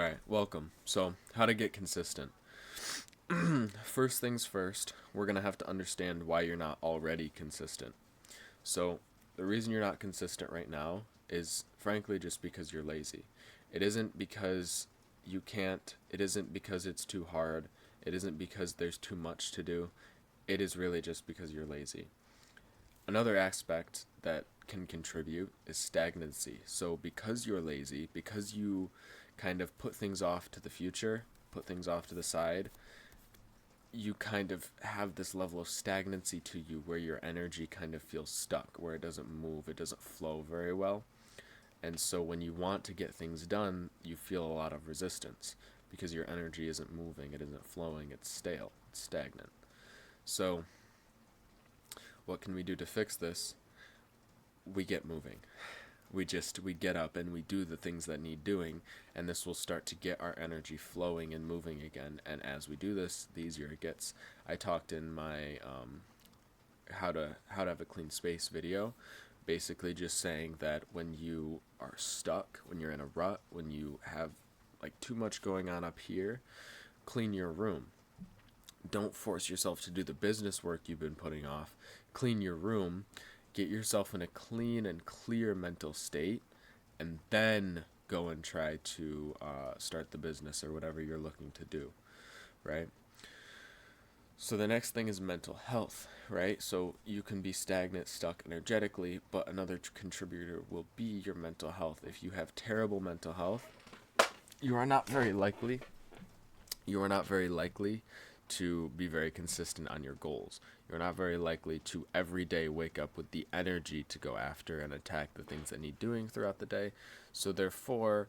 All right, welcome. So, how to get consistent. First things first, we're going to have to understand why you're not already consistent. So, the reason you're not consistent right now is frankly just because you're lazy. It isn't because you can't, it isn't because it's too hard, it isn't because there's too much to do. It is really just because you're lazy. Another aspect that can contribute is stagnancy. So, because you're lazy, because you kind of put things off to the future, put things off to the side, you kind of have this level of stagnancy to you where your energy kind of feels stuck, where it doesn't move, it doesn't flow very well. And so when you want to get things done, you feel a lot of resistance because your energy isn't moving, it isn't flowing, it's stale, it's stagnant. So, what can we do to fix this? We get moving. We get up and we do the things that need doing, and this will start to get our energy flowing and moving again. And as we do this, the easier it gets. I talked in my how to have a clean space video, basically just saying that when you are stuck, when you're in a rut, when you have like too much going on up here, clean your room. Don't force yourself to do the business work you've been putting off. Clean your room, get yourself in a clean and clear mental state, and then go and try to start the business or whatever you're looking to do, right? So the next thing is mental health, right? So you can be stagnant, stuck energetically, but another contributor will be your mental health. If you have terrible mental health, you are not very likely you are not very likely to be very consistent on your goals. You're not very likely to every day wake up with the energy to go after and attack the things that need doing throughout the day. So therefore,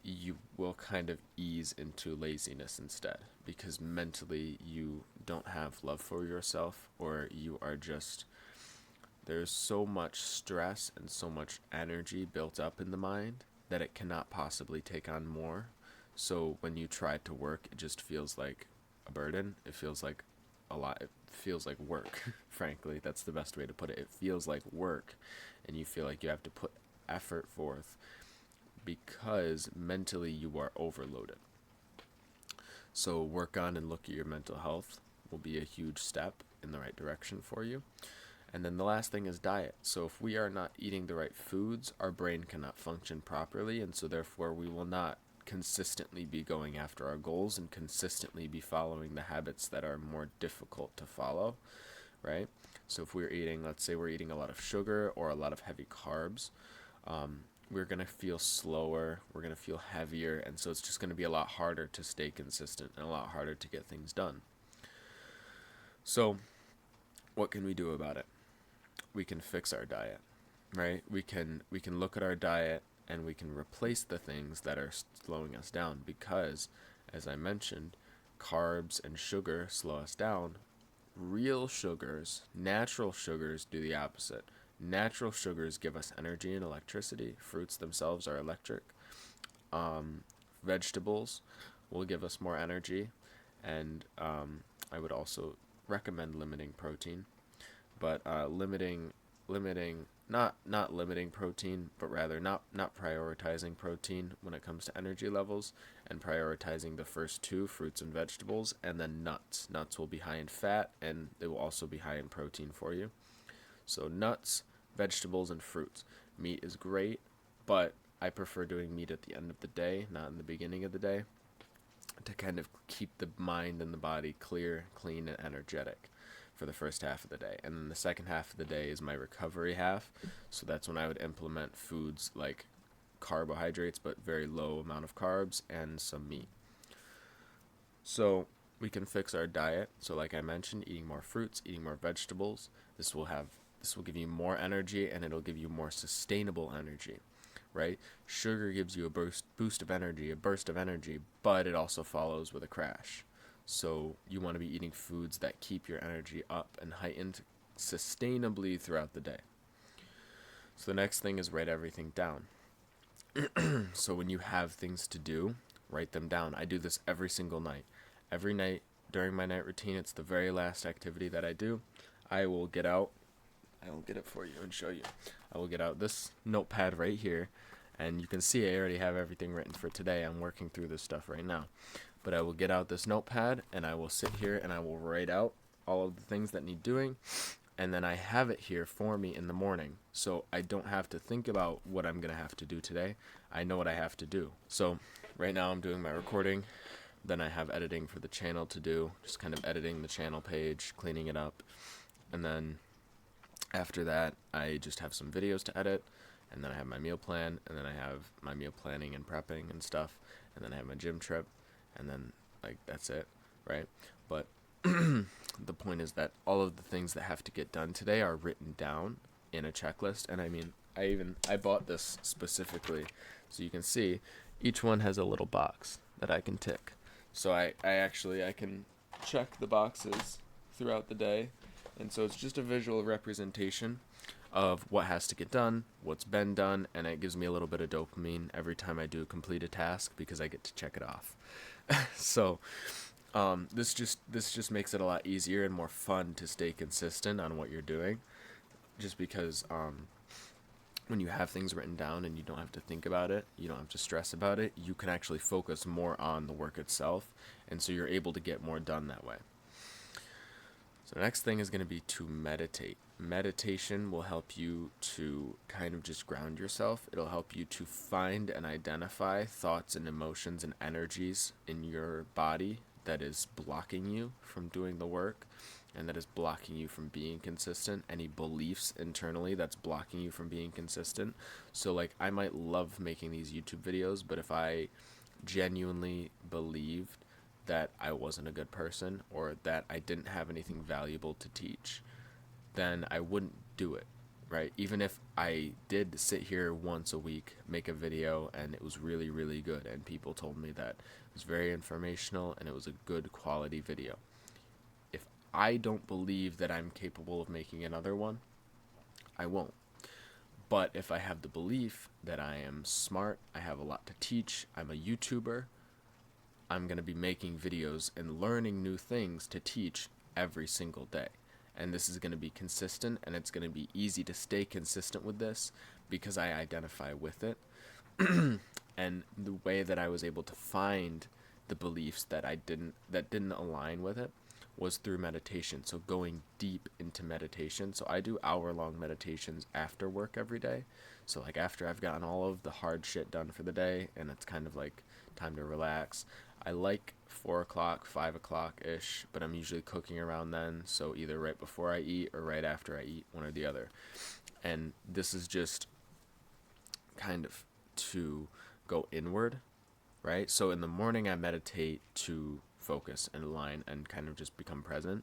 you will kind of ease into laziness instead because mentally you don't have love for yourself, or you are just there's so much stress and so much energy built up in the mind that it cannot possibly take on more. So when you try to work, it just feels like a burden. It feels like a lot. It feels like work, frankly. That's the best way to put it. It feels like work, and you feel like you have to put effort forth because mentally you are overloaded. So work on and look at your mental health will be a huge step in the right direction for you. And then the last thing is diet. So if we are not eating the right foods, our brain cannot function properly, and so therefore we will not consistently be going after our goals and consistently be following the habits that are more difficult to follow, right? So if we're eating, let's say we're eating a lot of sugar or a lot of heavy carbs, we're going to feel slower, we're going to feel heavier, and so it's just going to be a lot harder to stay consistent and a lot harder to get things done. So, what can we do about it? We can fix our diet, right? We can look at our diet and we can replace the things that are slowing us down because, as I mentioned, carbs and sugar slow us down. Real sugars, natural sugars, do the opposite. Natural sugars give us energy and electricity. Fruits themselves are electric. Um, Vegetables will give us more energy, and I would also recommend limiting protein, but limiting not limiting protein, but rather not prioritizing protein when it comes to energy levels, and prioritizing the first two, fruits and vegetables, and then nuts. Nuts will be high in fat and they will also be high in protein for you. So nuts, vegetables, and fruits. Meat is great, but I prefer doing meat at the end of the day, not in the beginning of the day, to kind of keep the mind and the body clear, clean, and energetic for the first half of the day. And then the second half of the day is my recovery half. So that's when I would implement foods like carbohydrates, but very low amount of carbs, and some meat. So we can fix our diet. So like I mentioned, eating more fruits, eating more vegetables. This will give you more energy, and it'll give you more sustainable energy, right? Sugar gives you a boost of energy, a burst of energy, but it also follows with a crash. So you want to be eating foods that keep your energy up and heightened sustainably throughout the day. So the next thing is write everything down. So when you have things to do, write them down. I do this every single night. Every night during my night routine, it's the very last activity that I do. I will get out. I will get it for you and show you. I will get out this notepad right here, And you can see I already have everything written for today. I'm working through this stuff right now. But I will get out this notepad and I will sit here and I will write out all of the things that need doing. And then I have it here for me in the morning. So I don't have to think about what I'm going to have to do today. I know what I have to do. So right now I'm doing my recording. Then I have editing for the channel to do. Just kind of editing the channel page, cleaning it up. And then after that, I just have some videos to edit. And then I have my meal plan. And then I have my meal planning and prepping and stuff. And then I have my gym trip. And then, like, that's it, right? But the point is that all of the things that have to get done today are written down in a checklist. And I mean, I bought this specifically so you can see each one has a little box that I can tick. So I can check the boxes throughout the day. And so it's just a visual representation of what has to get done, what's been done, and it gives me a little bit of dopamine every time I do complete a task because I get to check it off. So this just makes it a lot easier and more fun to stay consistent on what you're doing, just because when you have things written down and you don't have to think about it, you don't have to stress about it, you can actually focus more on the work itself, and so you're able to get more done that way. So the next thing is going to be to meditate. Meditation will help you to kind of just ground yourself. It'll help you to find and identify thoughts and emotions and energies in your body that is blocking you from doing the work and that is blocking you from being consistent. Any beliefs internally that's blocking you from being consistent. So like I might love making these YouTube videos, but if I genuinely believed that I wasn't a good person or that I didn't have anything valuable to teach, then I wouldn't do it, right? Even if I did sit here once a week, make a video, and it was really, really good, and people told me that it was very informational and it was a good quality video. If I don't believe that I'm capable of making another one, I won't. But if I have the belief that I am smart, I have a lot to teach, I'm a YouTuber, I'm going to be making videos and learning new things to teach every single day. And this is going to be consistent, and it's going to be easy to stay consistent with this because I identify with it. And the way that I was able to find the beliefs that didn't align with it was through meditation. So going deep into meditation. So I do hour-long meditations after work every day. So like after I've gotten all of the hard shit done for the day and it's kind of like time to relax, I like 4 o'clock, 5 o'clock-ish, but I'm usually cooking around then, so either right before I eat or right after I eat, one or the other. And this is just kind of to go inward, right? So in the morning I meditate to focus and align and kind of just become present.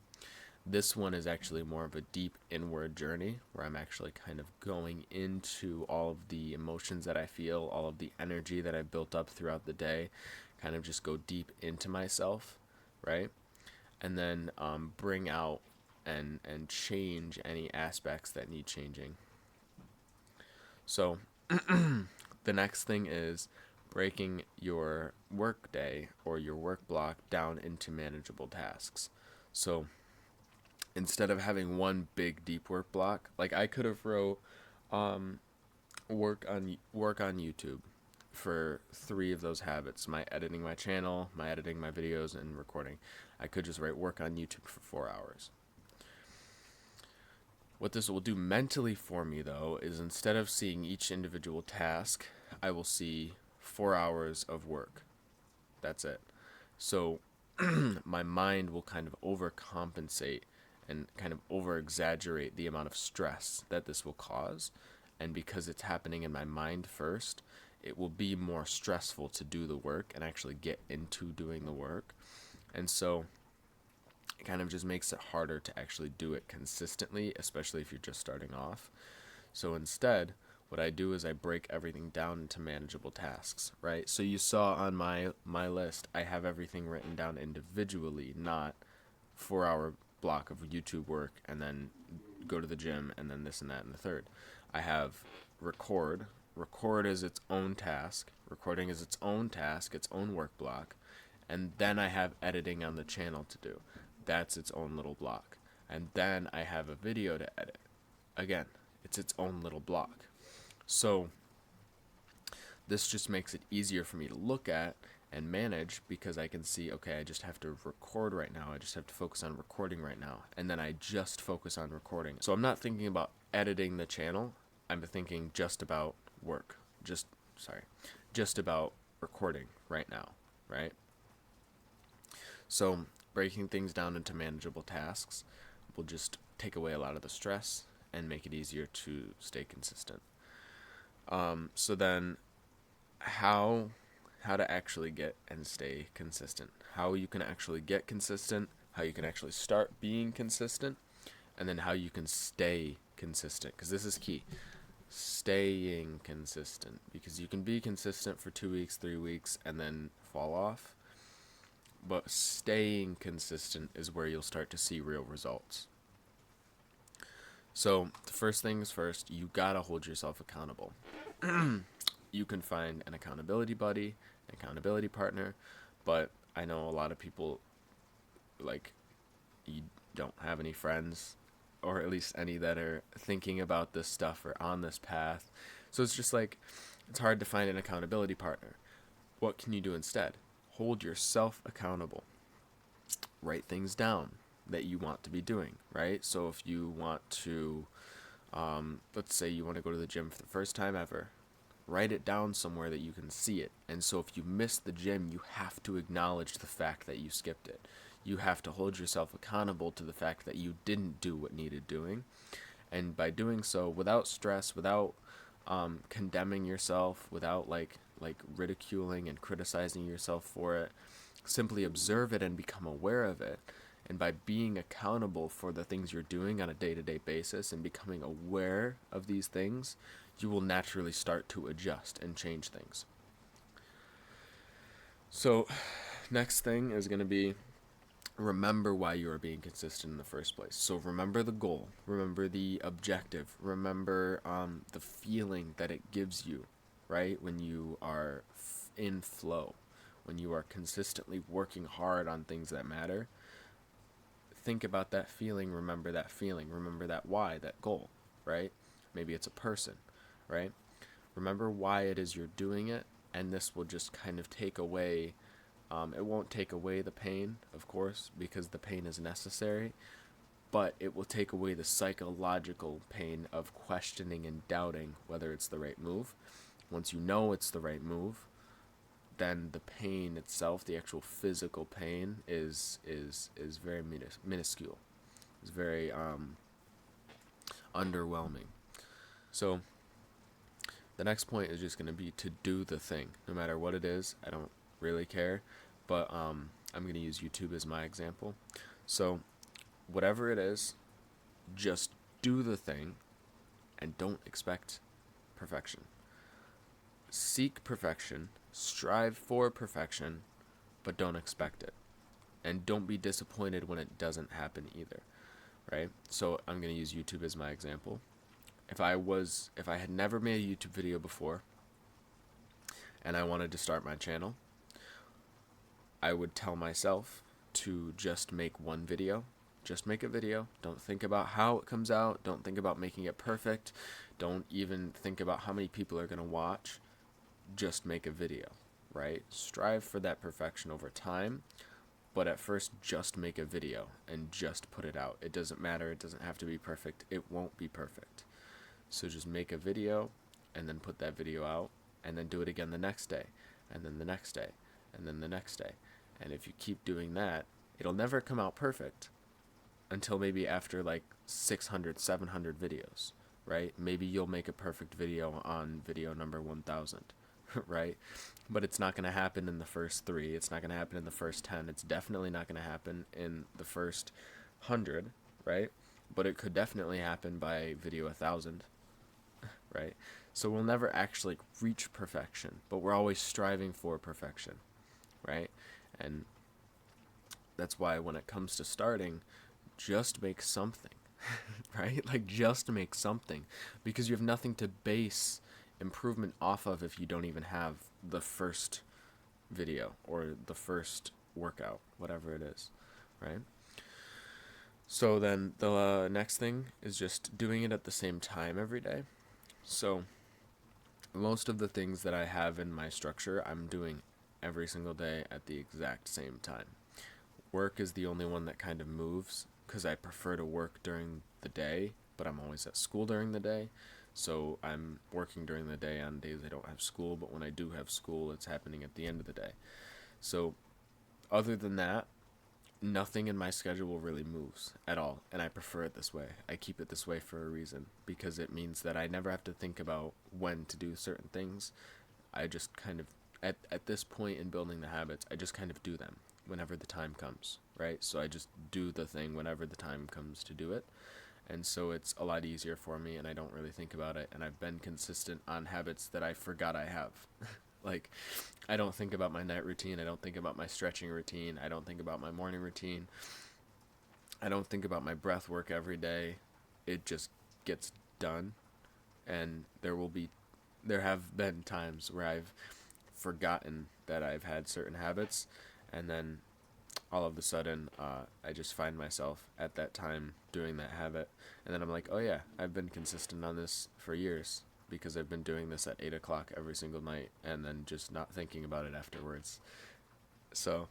This one is actually more of a deep inward journey where I'm actually kind of going into all of the emotions that I feel, all of the energy that I built up throughout the day, kind of just go deep into myself, right? And then bring out and change any aspects that need changing. So the next thing is breaking your work day or your work block down into manageable tasks. So instead of having one big deep work block, like I could have wrote work on YouTube for 3 of those habits: my editing my channel, my editing my videos, and recording. I could just write work on YouTube for 4 hours. What this will do mentally for me, though, is instead of seeing each individual task, I will see 4 hours of work. That's it. So my mind will kind of overcompensate and kind of over-exaggerate the amount of stress that this will cause. And because it's happening in my mind first, it will be more stressful to do the work and actually get into doing the work. And so it kind of just makes it harder to actually do it consistently, especially if you're just starting off. So instead, what I do is I break everything down into manageable tasks, right? So you saw on my list, I have everything written down individually, not 4-hour block of YouTube work and then go to the gym and then this and that and the third. I have record. Record is its own task. Recording is its own task, its own work block. And then I have editing on the channel to do. That's its own little block. And then I have a video to edit. Again, it's its own little block. So This just makes it easier for me to look at and manage, because I can see, okay, I just have to record right now. I just have to focus on recording right now. And then I just focus on recording. So I'm not thinking about editing the channel. I'm thinking just about work. Just about recording right now, right? So breaking things down into manageable tasks will just take away a lot of the stress and make it easier to stay consistent. So then how to actually get and stay consistent, how you can actually get consistent, how you can actually start being consistent, and then how you can stay consistent, because this is key. Staying consistent, because you can be consistent for 2 weeks, 3 weeks, and then fall off, but staying consistent is where you'll start to see real results. So the first things first, you gotta hold yourself accountable. You can find an accountability buddy, an accountability partner, but I know a lot of people, like, you don't have any friends, or at least any that are thinking about this stuff or on this path. So it's just like, it's hard to find an accountability partner. What can you do instead? Hold yourself accountable. Write things down that you want to be doing, right? So if you want to, let's say you want to go to the gym for the first time ever, write it down somewhere that you can see it. And so if you miss the gym, you have to acknowledge the fact that you skipped it. You have to hold yourself accountable to the fact that you didn't do what needed doing. And by doing so, without stress, without condemning yourself, without like ridiculing and criticizing yourself for it, simply observe it and become aware of it. And by being accountable for the things you're doing on a day-to-day basis and becoming aware of these things, you will naturally start to adjust and change things. So next thing is going to be, remember why you are being consistent in the first place. So remember the goal, remember the objective, remember the feeling that it gives you, right? When you are in flow, when you are consistently working hard on things that matter. Think about that feeling, remember that why, that goal, right? Maybe it's a person, right? Remember why it is you're doing it, and this will just kind of take away, it won't take away the pain, of course, because the pain is necessary, but it will take away the psychological pain of questioning and doubting whether it's the right move. Once you know it's the right move, then the pain itself, the actual physical pain, is very minuscule. It's very underwhelming. So the next point is just going to be to do the thing, no matter what it is. I don't really care, but I'm going to use YouTube as my example. So whatever it is, just do the thing and don't expect perfection. Seek perfection, strive for perfection, but don't expect it. And don't be disappointed when it doesn't happen either, right? So I'm going to use YouTube as my example. If I had never made a YouTube video before and I wanted to start my channel, I would tell myself to just make one video. Just make a video. Don't think about how it comes out. Don't think about making it perfect. Don't even think about how many people are going to watch. Just make a video, right? Strive for that perfection over time, but at first just make a video and just put it out. It doesn't matter. It doesn't have to be perfect. It won't be perfect. So just make a video and then put that video out, and then do it again the next day, and then the next day, and then the next day. And if you keep doing that, it'll never come out perfect until maybe after like 600, 700 videos, right? Maybe you'll make a perfect video on video number 1000, right? But it's not going to happen in the first 3. It's not going to happen in the first 10. It's definitely not going to happen in the first 100, right? But it could definitely happen by video 1000, right? So we'll never actually reach perfection, but we're always striving for perfection, right? And that's why when it comes to starting, just make something, right? Like, just make something, because you have nothing to base improvement off of if you don't even have the first video or the first workout, whatever it is, right? So then the next thing is just doing it at the same time every day. So Most of the things that I have in my structure, I'm doing every single day at the exact same time. Work is the only one that kind of moves because I prefer to work during the day, but I'm always at school during the day. So I'm working during the day on days I don't have school, but when I do have school, it's happening at the end of the day. So other than that, nothing in my schedule really moves at all, and I prefer it this way. I keep it this way for a reason because it means that I never have to think about when to do certain things. I just kind of at this point in building the habits, I just kind of do them whenever the time comes, right? So I just do the thing whenever the time comes to do it. And so it's a lot easier for me and I don't really think about it, and I've been consistent on habits that I forgot I have. Like, I don't think about my night routine, I don't think about my stretching routine, I don't think about my morning routine, I don't think about my breath work every day. It just gets done. And there have been times where I've forgotten that I've had certain habits, and then all of a sudden I just find myself at that time doing that habit, and then I'm like, oh yeah, I've been consistent on this for years because I've been doing this at 8 o'clock every single night, and then just not thinking about it afterwards. So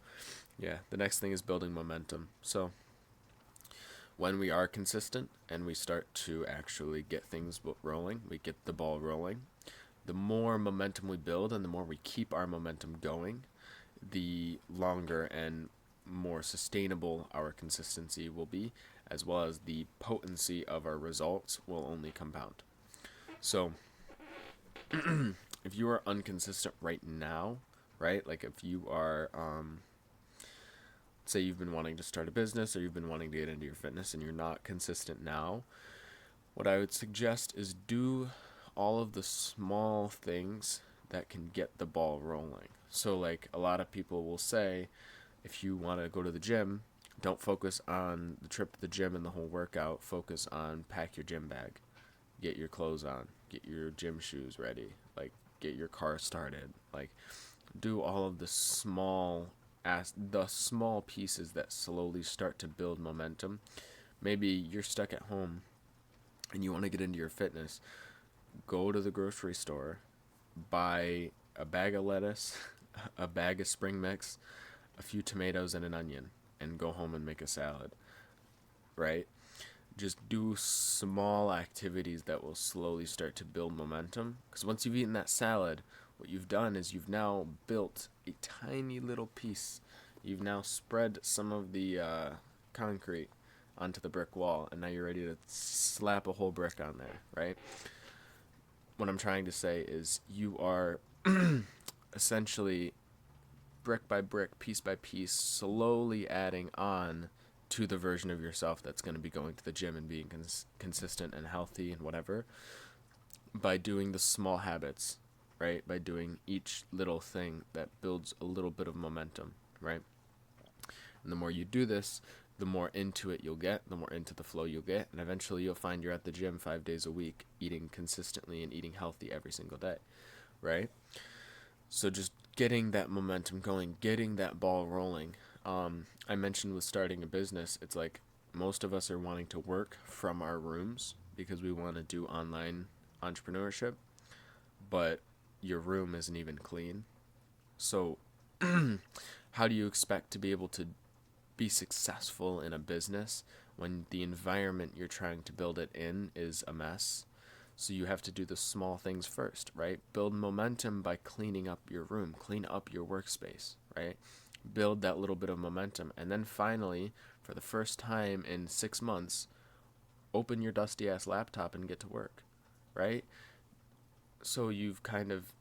yeah, the next thing is building momentum. So when we are consistent and we start to actually get things rolling, we get the ball rolling, the more momentum we build and the more we keep our momentum going, the longer and more sustainable our consistency will be, as well as the potency of our results will only compound. So, if you are inconsistent right now, right? Like if you are, say you've been wanting to start a business or you've been wanting to get into your fitness and you're not consistent now, what I would suggest is do all of the small things that can get the ball rolling. So, like a lot of people will say, if you want to go to the gym, don't focus on the trip to the gym and the whole workout. Focus on pack your gym bag, get your clothes on, get your gym shoes ready, like get your car started, like do all of the small pieces that slowly start to build momentum. Maybe you're stuck at home and you want to get into your fitness. Go to the grocery store, buy a bag of lettuce, a bag of spring mix, a few tomatoes, and an onion, and go home and make a salad, right? Just do small activities that will slowly start to build momentum. Because once you've eaten that salad, what you've done is you've now built a tiny little piece. You've now spread some of the concrete onto the brick wall, and now you're ready to slap a whole brick on there, right? What I'm trying to say is you are essentially brick by brick, piece by piece, slowly adding on to the version of yourself that's going to be going to the gym and being consistent and healthy and whatever, by doing the small habits, right? By doing each little thing that builds a little bit of momentum, right? And the more you do this, the more into it you'll get, the more into the flow you'll get, and eventually you'll find you're at the gym 5 days a week, eating consistently and eating healthy every single day, right? So just getting that momentum going, getting that ball rolling. I mentioned with starting a business, it's like most of us are wanting to work from our rooms because we want to do online entrepreneurship, but your room isn't even clean. So, how do you expect to be able to be successful in a business when the environment you're trying to build it in is a mess? So you have to do the small things first, right? Build momentum by cleaning up your room, clean up your workspace, right? Build that little bit of momentum. And then finally, for the first time in 6 months, open your dusty ass laptop and get to work, right? So you've kind of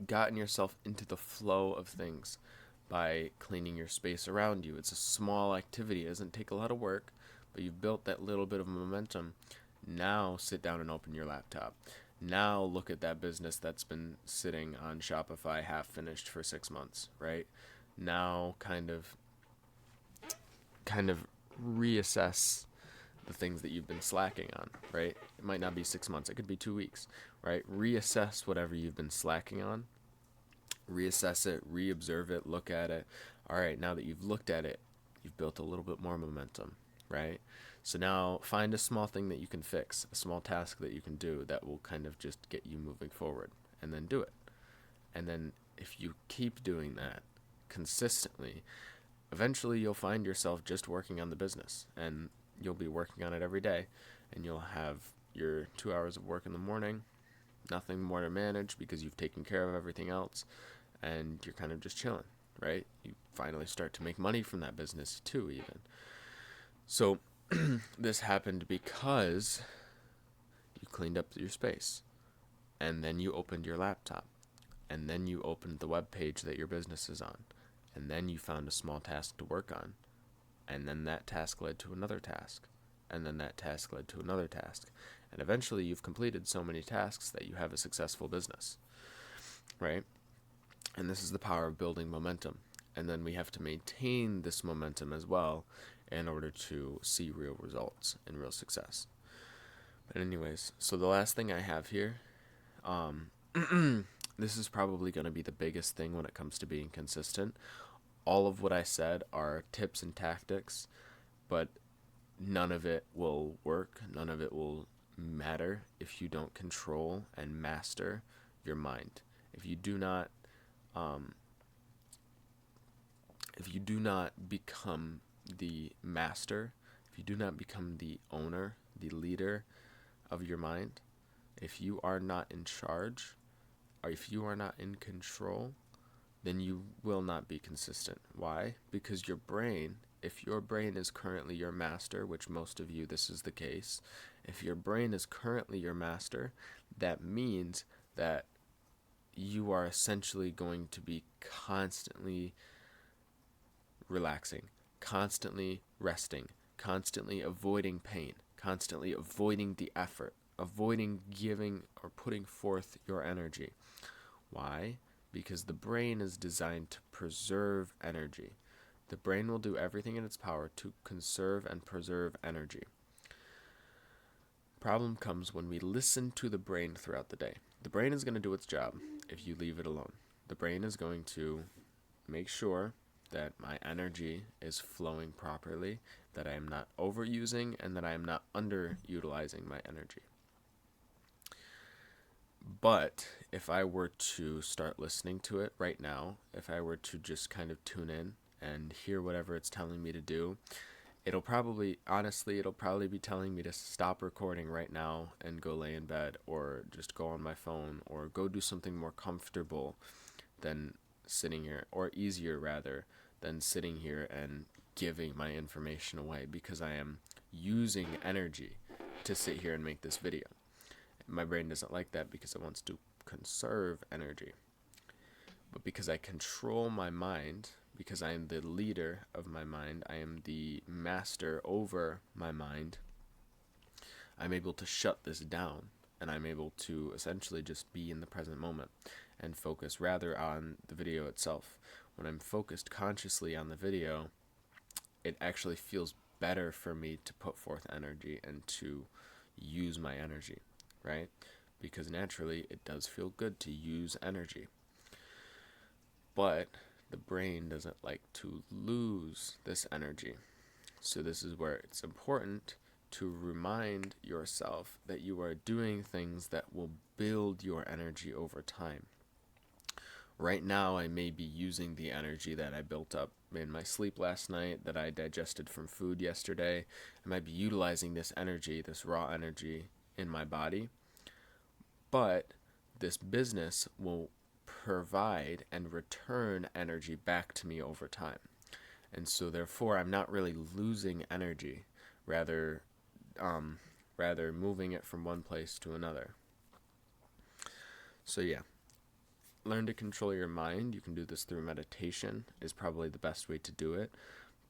gotten yourself into the flow of things by cleaning your space around you. It's a small activity, it doesn't take a lot of work, but you've built that little bit of momentum. Now sit down and open your laptop. Now look at that business that's been sitting on Shopify half finished for 6 months, right? Now kind of reassess the things that you've been slacking on, right? It might not be 6 months, it could be 2 weeks, right? Reassess whatever you've been slacking on. Reassess it, reobserve it, look at it. All right, now that you've looked at it, you've built a little bit more momentum, right? So now find a small thing that you can fix, a small task that you can do that will kind of just get you moving forward, and then do it. And then if you keep doing that consistently, eventually you'll find yourself just working on the business, and you'll be working on it every day, and you'll have your 2 hours of work in the morning, nothing more to manage because you've taken care of everything else, and you're kind of just chilling, right? You finally start to make money from that business too, even. So this happened because you cleaned up your space, and then you opened your laptop, and then you opened the web page that your business is on, and then you found a small task to work on, and then that task led to another task, and then that task led to another task, and eventually you've completed so many tasks that you have a successful business, right? And this is the power of building momentum. And then we have to maintain this momentum as well in order to see real results and real success. But anyways, so the last thing I have here, this is probably going to be the biggest thing when it comes to being consistent. All of what I said are tips and tactics, but none of it will work. None of it will matter if you don't control and master your mind. If you do not become the master, if you do not become the owner, the leader of your mind, if you are not in charge, or if you are not in control, then you will not be consistent. Why? Because your brain, if your brain is currently your master, which most of you, this is the case, if your brain is currently your master, that means that you are essentially going to be constantly relaxing, constantly resting, constantly avoiding pain, constantly avoiding the effort, avoiding giving or putting forth your energy. Why? Because the brain is designed to preserve energy. The brain will do everything in its power to conserve and preserve energy. Problem comes when we listen to the brain throughout the day. The brain is going to do its job if you leave it alone. The brain is going to make sure that my energy is flowing properly, that I am not overusing, and that I am not underutilizing my energy. But if I were to start listening to it right now, if I were to just kind of tune in and hear whatever it's telling me to do, it'll probably be telling me to stop recording right now and go lay in bed, or just go on my phone, or go do something more comfortable than sitting here, or easier rather, than sitting here and giving my information away, because I am using energy to sit here and make this video. My brain doesn't like that because it wants to conserve energy. But because I control my mind, because I am the leader of my mind, I am the master over my mind, I'm able to shut this down, and I'm able to essentially just be in the present moment and focus rather on the video itself. When I'm focused consciously on the video, it actually feels better for me to put forth energy and to use my energy, right? Because naturally it does feel good to use energy. But the brain doesn't like to lose this energy. So this is where it's important to remind yourself that you are doing things that will build your energy over time. Right now, I may be using the energy that I built up in my sleep last night, that I digested from food yesterday. I might be utilizing this energy, this raw energy, in my body. But this business will provide and return energy back to me over time. And so therefore, I'm not really losing energy, rather moving it from one place to another. So yeah. Learn to control your mind. You can do this through meditation, is probably the best way to do it.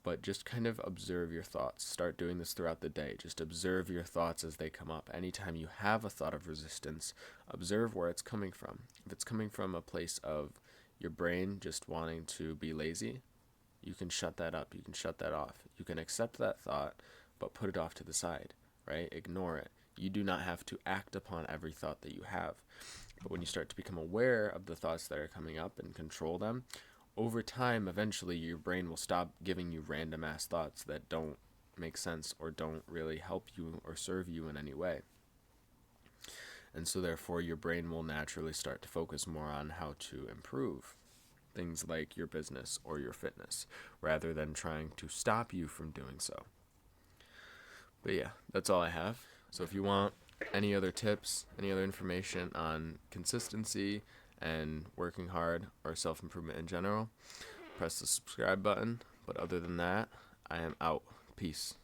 But just kind of observe your thoughts. Start doing this throughout the day. Just observe your thoughts as they come up. Anytime you have a thought of resistance, observe where it's coming from. If it's coming from a place of your brain just wanting to be lazy, you can shut that up. You can shut that off. You can accept that thought, but put it off to the side, right? Ignore it. You do not have to act upon every thought that you have. But when you start to become aware of the thoughts that are coming up and control them, over time, eventually, your brain will stop giving you random ass thoughts that don't make sense or don't really help you or serve you in any way. And so therefore your brain will naturally start to focus more on how to improve things like your business or your fitness, rather than trying to stop you from doing so. But yeah, that's all I have. So if you want any other tips, any other information on consistency and working hard or self-improvement in general, press the subscribe button. But other than that, I am out. Peace.